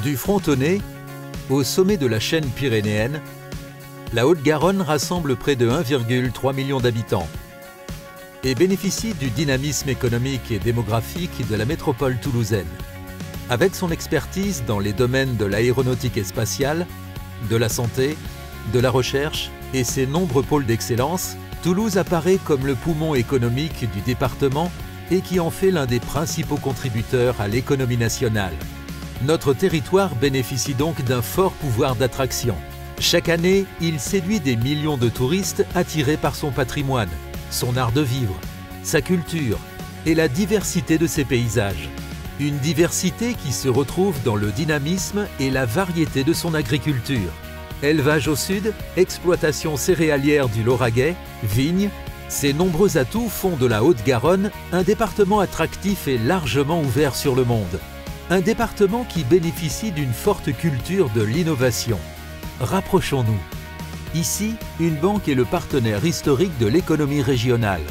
Du Frontonnet au sommet de la chaîne pyrénéenne, la Haute-Garonne rassemble près de 1,3 million d'habitants et bénéficie du dynamisme économique et démographique de la métropole toulousaine. Avec son expertise dans les domaines de l'aéronautique et spatiale, de la santé, de la recherche et ses nombreux pôles d'excellence, Toulouse apparaît comme le poumon économique du département et qui en fait l'un des principaux contributeurs à l'économie nationale. Notre territoire bénéficie donc d'un fort pouvoir d'attraction. Chaque année, il séduit des millions de touristes attirés par son patrimoine, son art de vivre, sa culture et la diversité de ses paysages. Une diversité qui se retrouve dans le dynamisme et la variété de son agriculture. Élevage au sud, exploitation céréalière du Lauragais, vignes, ces nombreux atouts font de la Haute-Garonne un département attractif et largement ouvert sur le monde. Un département qui bénéficie d'une forte culture de l'innovation. Rapprochons-nous. Ici, une banque est le partenaire historique de l'économie régionale.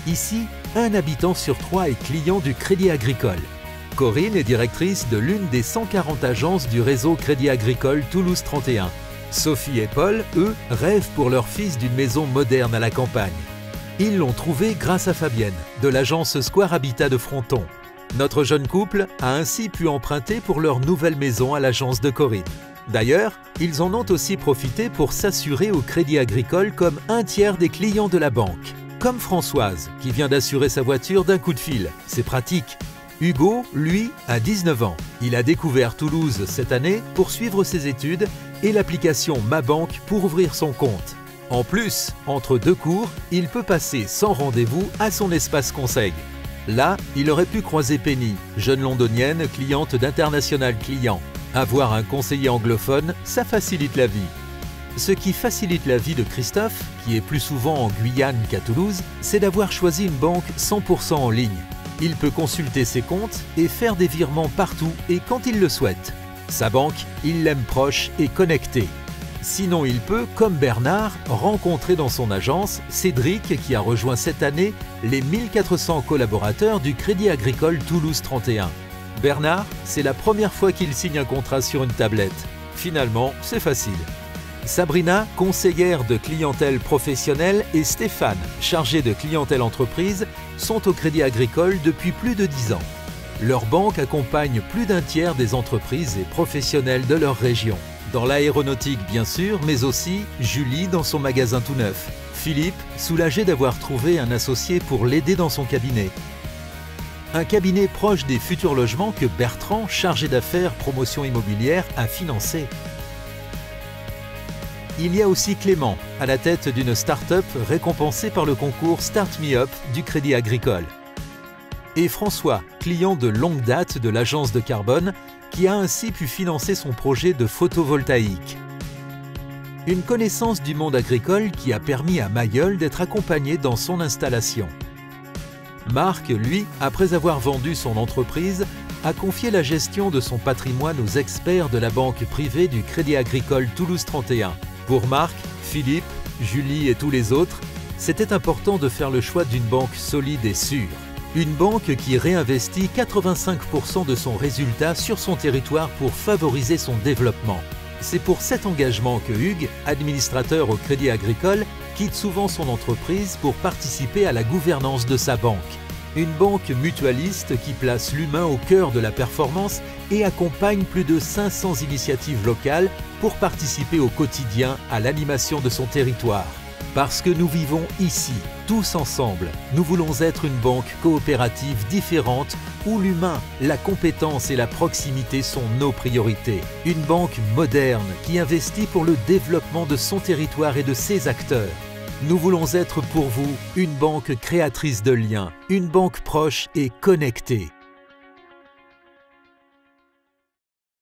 Ici, un habitant sur 3 est client du Crédit Agricole. Corinne est directrice de l'une des 140 agences du réseau Crédit Agricole Toulouse 31. Sophie et Paul, eux, rêvent pour leur fils d'une maison moderne à la campagne. Ils l'ont trouvée grâce à Fabienne, de l'agence Square Habitat de Fronton. Notre jeune couple a ainsi pu emprunter pour leur nouvelle maison à l'agence de Corinne. D'ailleurs, ils en ont aussi profité pour s'assurer au Crédit Agricole comme un tiers des clients de la banque. Comme Françoise, qui vient d'assurer sa voiture d'un coup de fil. C'est pratique. Hugo, lui, a 19 ans. Il a découvert Toulouse cette année pour suivre ses études et l'application Ma Banque pour ouvrir son compte. En plus, entre deux cours, il peut passer sans rendez-vous à son espace conseil. Là, il aurait pu croiser Penny, jeune londonienne cliente d'International Client. Avoir un conseiller anglophone, ça facilite la vie. Ce qui facilite la vie de Christophe, qui est plus souvent en Guyane qu'à Toulouse, c'est d'avoir choisi une banque 100% en ligne. Il peut consulter ses comptes et faire des virements partout et quand il le souhaite. Sa banque, il l'aime proche et connectée. Sinon, il peut, comme Bernard, rencontrer dans son agence Cédric qui a rejoint cette année les 1400 collaborateurs du Crédit Agricole Toulouse 31. Bernard, c'est la première fois qu'il signe un contrat sur une tablette. Finalement, c'est facile. Sabrina, conseillère de clientèle professionnelle, et Stéphane, chargé de clientèle entreprise, sont au Crédit Agricole depuis plus de 10 ans. Leur banque accompagne plus d'un tiers des entreprises et professionnels de leur région. Dans l'aéronautique bien sûr, mais aussi Julie dans son magasin tout neuf. Philippe, soulagé d'avoir trouvé un associé pour l'aider dans son cabinet. Un cabinet proche des futurs logements que Bertrand, chargé d'affaires promotion immobilière, a financé. Il y a aussi Clément, à la tête d'une start-up récompensée par le concours Start Me Up du Crédit Agricole. Et François, client de longue date de l'agence de carbone, qui a ainsi pu financer son projet de photovoltaïque. Une connaissance du monde agricole qui a permis à Mailleul d'être accompagné dans son installation. Marc, lui, après avoir vendu son entreprise, a confié la gestion de son patrimoine aux experts de la banque privée du Crédit Agricole Toulouse 31. Pour Marc, Philippe, Julie et tous les autres, c'était important de faire le choix d'une banque solide et sûre. Une banque qui réinvestit 85% de son résultat sur son territoire pour favoriser son développement. C'est pour cet engagement que Hugues, administrateur au Crédit Agricole, quitte souvent son entreprise pour participer à la gouvernance de sa banque. Une banque mutualiste qui place l'humain au cœur de la performance et accompagne plus de 500 initiatives locales pour participer au quotidien à l'animation de son territoire. Parce que nous vivons ici, tous ensemble, nous voulons être une banque coopérative différente où l'humain, la compétence et la proximité sont nos priorités. Une banque moderne qui investit pour le développement de son territoire et de ses acteurs. Nous voulons être pour vous une banque créatrice de liens, une banque proche et connectée.